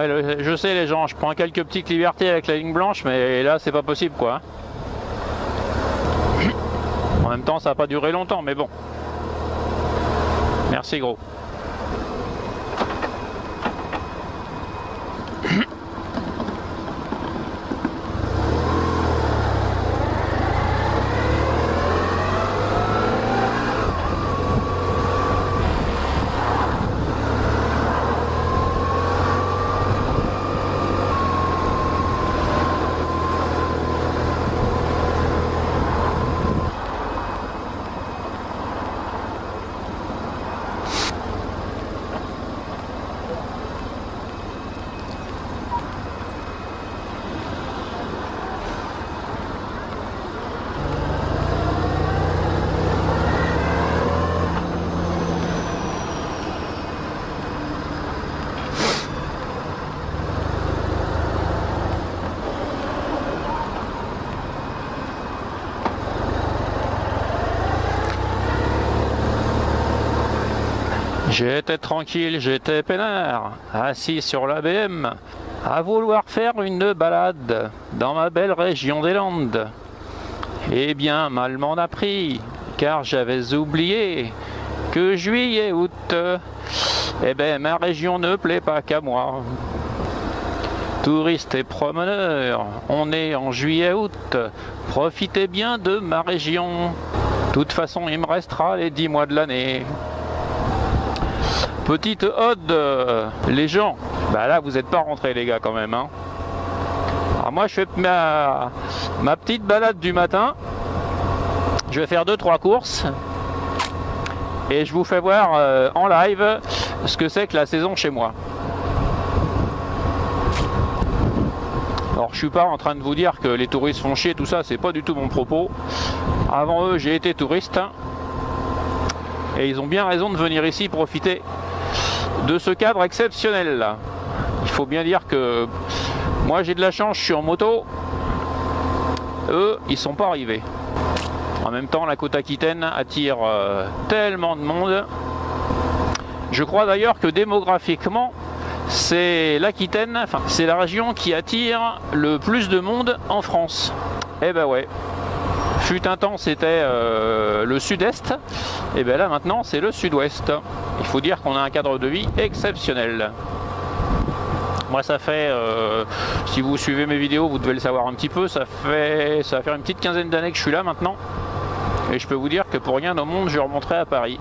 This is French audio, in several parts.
Ouais, je sais les gens, je prends quelques petites libertés avec la ligne blanche, mais là c'est pas possible quoi. En même temps ça va pas durer longtemps, mais bon. Merci gros. J'étais tranquille, j'étais peinard, assis sur la BM, à vouloir faire une balade dans ma belle région des Landes. Eh bien, mal m'en a pris, car j'avais oublié que juillet, août, eh ben, ma région ne plaît pas qu'à moi. Touristes et promeneurs, on est en juillet, août, profitez bien de ma région. De toute façon, il me restera les 10 mois de l'année. Petite ode, les gens, bah là vous n'êtes pas rentrés les gars quand même. Hein. Alors moi je fais ma petite balade du matin, je vais faire 2-3 courses et je vous fais voir en live ce que c'est que la saison chez moi. Alors je suis pas en train de vous dire que les touristes font chier, tout ça, c'est pas du tout mon propos. Avant eux j'ai été touriste et ils ont bien raison de venir ici profiter de ce cadre exceptionnel là. Il faut bien dire que moi j'ai de la chance, je suis en moto, eux ils sont pas arrivés. En même temps la côte Aquitaine attire tellement de monde. Je crois d'ailleurs que démographiquement c'est l'Aquitaine, enfin c'est la région qui attire le plus de monde en France. Eh ben ouais, fut un temps c'était le sud-est, et bien là maintenant c'est le sud-ouest. Il faut dire qu'on a un cadre de vie exceptionnel. Moi ça fait, si vous suivez mes vidéos vous devez le savoir un petit peu, ça va faire une petite quinzaine d'années que je suis là maintenant. Et je peux vous dire que pour rien au monde je remonterai à Paris.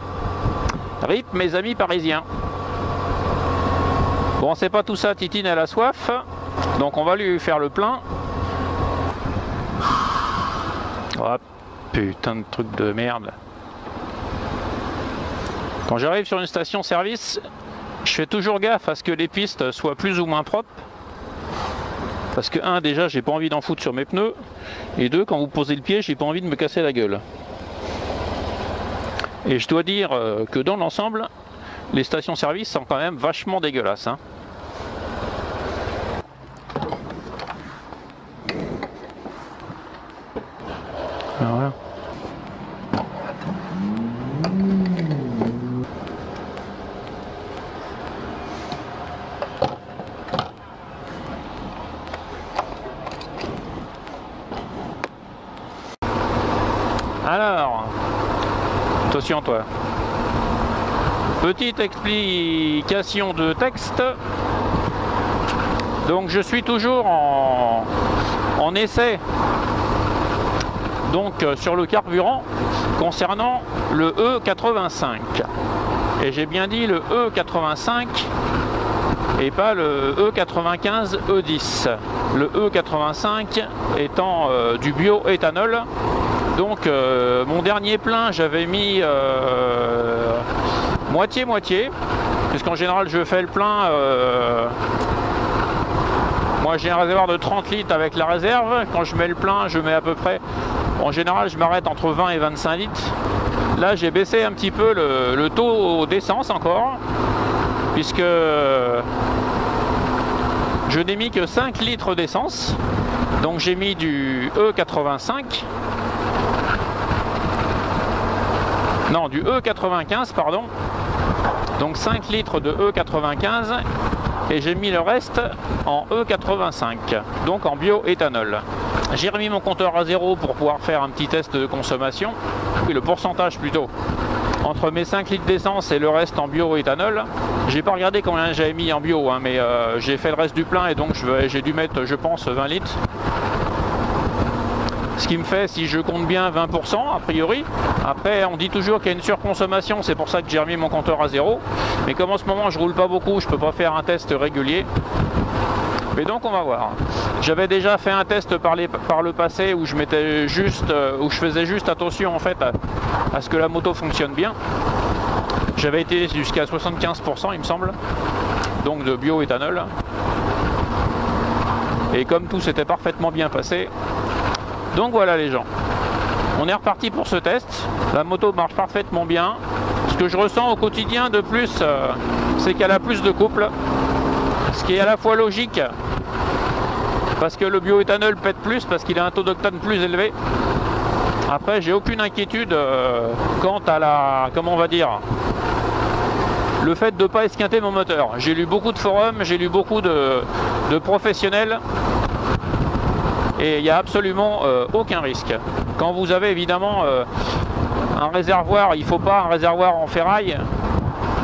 RIP mes amis parisiens. Bon c'est pas tout ça, Titine elle a soif, donc on va lui faire le plein. Oh putain de truc de merde. Quand j'arrive sur une station service, je fais toujours gaffe à ce que les pistes soient plus ou moins propres. Parce que 1, déjà j'ai pas envie d'en foutre sur mes pneus. Et 2, quand vous posez le pied, j'ai pas envie de me casser la gueule. Et je dois dire que dans l'ensemble, les stations service sont quand même vachement dégueulasses. Hein. Voilà. Alors, attention toi. Petite explication de texte. Donc je suis toujours en essai. Donc sur le carburant concernant le E85. Et j'ai bien dit le E85 et pas le E95 E10. Le E85 étant du bioéthanol. Donc mon dernier plein j'avais mis moitié-moitié, puisqu'en général je fais le plein, moi j'ai un réservoir de 30 litres avec la réserve, quand je mets le plein je mets à peu près, en général je m'arrête entre 20 et 25 litres. Là j'ai baissé un petit peu le taux d'essence encore, puisque je n'ai mis que 5 litres d'essence, donc j'ai mis du E85. Non, du E95, pardon. Donc 5 litres de E95 et j'ai mis le reste en E85, donc en bioéthanol. J'ai remis mon compteur à 0 pour pouvoir faire un petit test de consommation, le pourcentage plutôt, entre mes 5 litres d'essence et le reste en bioéthanol. J'ai pas regardé combien j'avais mis en bio, hein, mais j'ai fait le reste du plein et donc j'ai dû mettre, je pense, 20 litres. Ce qui me fait, si je compte bien, 20% a priori. Après, on dit toujours qu'il y a une surconsommation, c'est pour ça que j'ai remis mon compteur à 0. Mais comme en ce moment je roule pas beaucoup, je peux pas faire un test régulier. Mais donc on va voir. J'avais déjà fait un test par le passé où je mettais juste, où je faisais juste attention en fait à ce que la moto fonctionne bien. J'avais été jusqu'à 75% il me semble, donc de bioéthanol. Et comme tout s'était parfaitement bien passé, donc voilà les gens. On est reparti pour ce test. La moto marche parfaitement bien. Ce que je ressens au quotidien de plus, c'est qu'elle a plus de couple. Ce qui est à la fois logique, parce que le bioéthanol pète plus, parce qu'il a un taux d'octane plus élevé. Après, j'ai aucune inquiétude quant à la, comment on va dire, le fait de ne pas esquinter mon moteur. J'ai lu beaucoup de forums, j'ai lu beaucoup de professionnels, et il n'y a absolument aucun risque. Quand vous avez évidemment un réservoir, il ne faut pas un réservoir en ferraille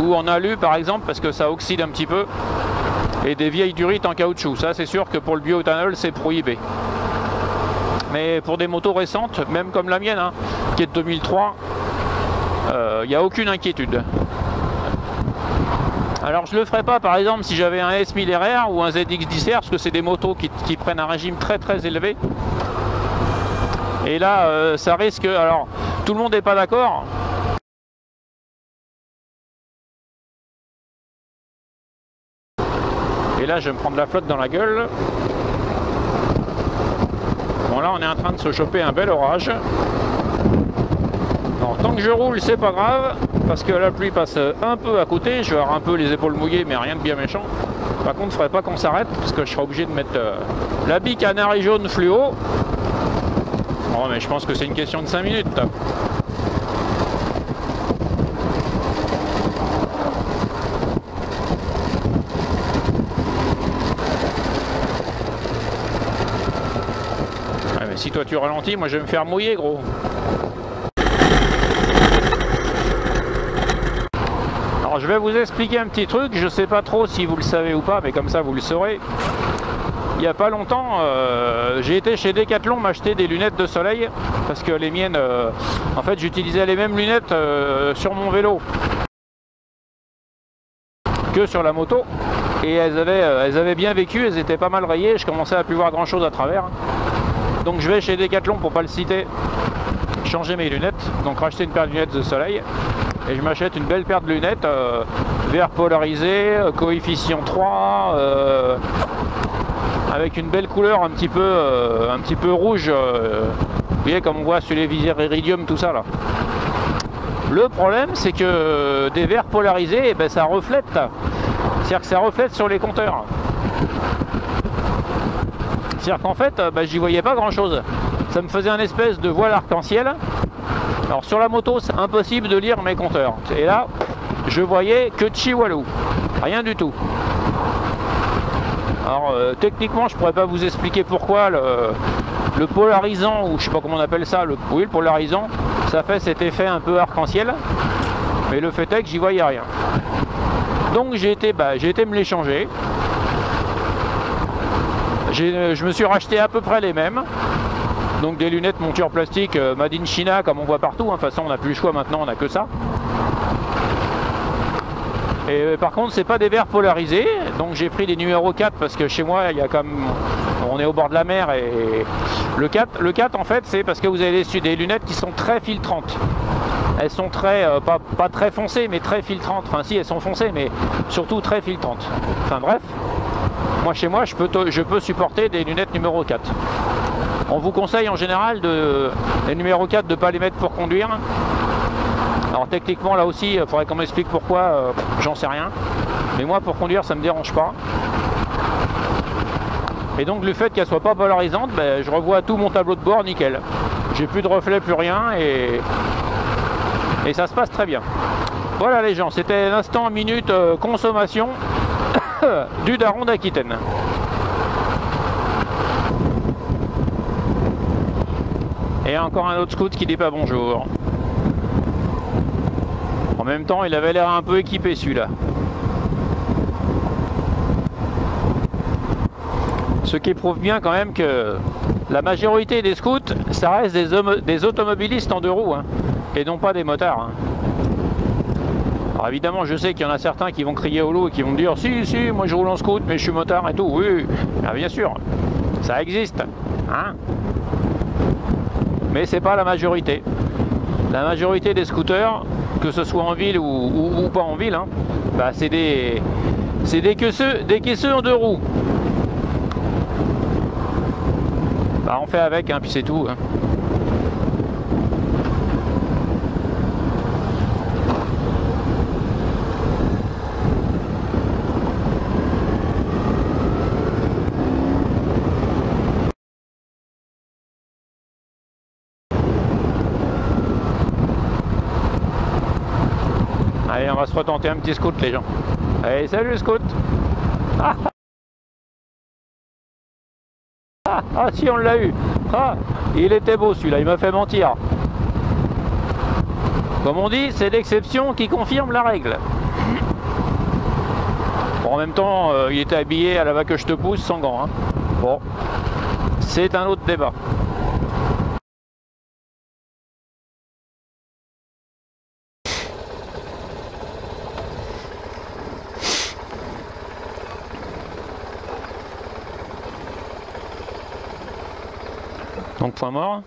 ou en alu par exemple, parce que ça oxyde un petit peu, et des vieilles durites en caoutchouc. Ça c'est sûr que pour le bioéthanol c'est prohibé. Mais pour des motos récentes, même comme la mienne, hein, qui est de 2003, il n'y a aucune inquiétude. Alors je le ferai pas par exemple si j'avais un S1000RR ou un ZX10R, parce que c'est des motos qui prennent un régime très très élevé. Et là ça risque, alors tout le monde n'est pas d'accord. Et là je vais me prendre la flotte dans la gueule. Bon là on est en train de se choper un bel orage. Alors, tant que je roule c'est pas grave, parce que la pluie passe un peu à côté, je vais avoir un peu les épaules mouillées mais rien de bien méchant. Par contre il ne faudrait pas qu'on s'arrête, parce que je serai obligé de mettre l'habit canari jaune fluo. Bon mais je pense que c'est une question de 5 minutes. Ouais, mais si toi tu ralentis, moi je vais me faire mouiller gros. Alors je vais vous expliquer un petit truc, je sais pas trop si vous le savez ou pas, mais comme ça vous le saurez. Il n'y a pas longtemps, j'ai été chez Decathlon m'acheter des lunettes de soleil, parce que les miennes, en fait j'utilisais les mêmes lunettes sur mon vélo que sur la moto, et elles avaient bien vécu, elles étaient pas mal rayées, je commençais à plus voir grand chose à travers. Donc je vais chez Decathlon, pour pas le citer, changer mes lunettes, donc racheter une paire de lunettes de soleil. Et je m'achète une belle paire de lunettes, vert polarisé, coefficient 3, avec une belle couleur un petit peu rouge, vous voyez comme on voit sur les visières iridium, tout ça là. Le problème c'est que des verts polarisés, eh ben, ça reflète, c'est-à-dire que ça reflète sur les compteurs. C'est-à-dire qu'en fait, j'y voyais pas grand chose. Ça me faisait un espèce de voile arc-en-ciel. Alors sur la moto c'est impossible de lire mes compteurs. Et là je voyais que Chihuahua, rien du tout. Alors techniquement je pourrais pas vous expliquer pourquoi le polarisant, ou je sais pas comment on appelle ça, le polarisant, ça fait cet effet un peu arc-en-ciel. Mais le fait est que j'y voyais rien. Donc j'ai été me les changer. Je me suis racheté à peu près les mêmes. Donc des lunettes monture plastique Made in China comme on voit partout, hein. De toute façon on n'a plus le choix maintenant, on n'a que ça. Et par contre c'est pas des verres polarisés, donc j'ai pris des numéros 4 parce que chez moi il y a comme on est au bord de la mer, et le 4 en fait c'est parce que vous avez des lunettes qui sont très filtrantes. Elles sont très, pas très foncées mais très filtrantes, enfin si elles sont foncées mais surtout très filtrantes. Enfin bref, moi chez moi je peux supporter des lunettes numéro 4. On vous conseille en général les numéros 4 de ne pas les mettre pour conduire. Alors techniquement là aussi, il faudrait qu'on m'explique pourquoi, j'en sais rien. Mais moi pour conduire ça me dérange pas. Et donc le fait qu'elle soit pas polarisante, je revois tout mon tableau de bord nickel. J'ai plus de reflets, plus rien, et ça se passe très bien. Voilà les gens, c'était l'instant minute consommation. du daron d'Aquitaine. Et encore un autre scout qui dit pas bonjour. En même temps, il avait l'air un peu équipé celui-là. Ce qui prouve bien quand même que la majorité des scouts, ça reste des automobilistes en deux roues, hein, et non pas des motards. Hein. Alors évidemment, je sais qu'il y en a certains qui vont crier au loup et qui vont me dire « Si, si, moi je roule en scout, mais je suis motard et tout. » Oui, bien sûr, ça existe. Hein, mais c'est pas la majorité. La majorité des scooters, que ce soit en ville ou pas en ville, hein, bah c'est des caisseux en deux roues. Bah on fait avec, hein, puis c'est tout. Hein. Allez, on va se retenter un petit scout, les gens. Allez, salut scout. Ah si, on l'a eu. Ah, il était beau celui-là, il m'a fait mentir. Comme on dit, c'est l'exception qui confirme la règle. Bon, en même temps, il était habillé à la va que je te pousse sans gants. Hein. Bon, c'est un autre débat. Donc point mort.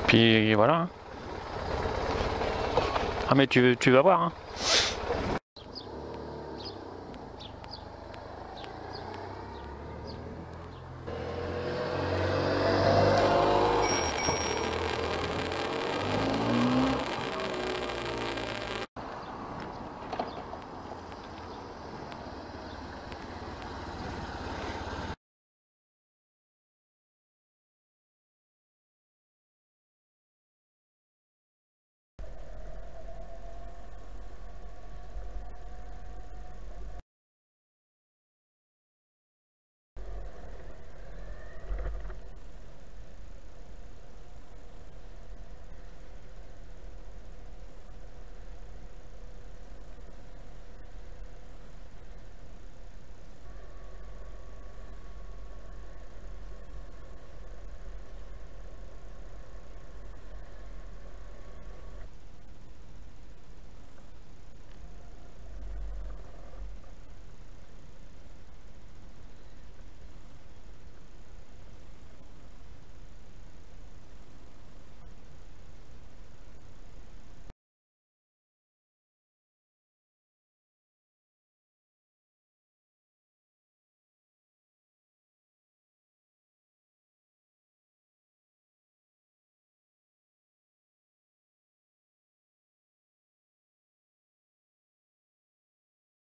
Puis voilà. Ah mais tu vas voir. Hein.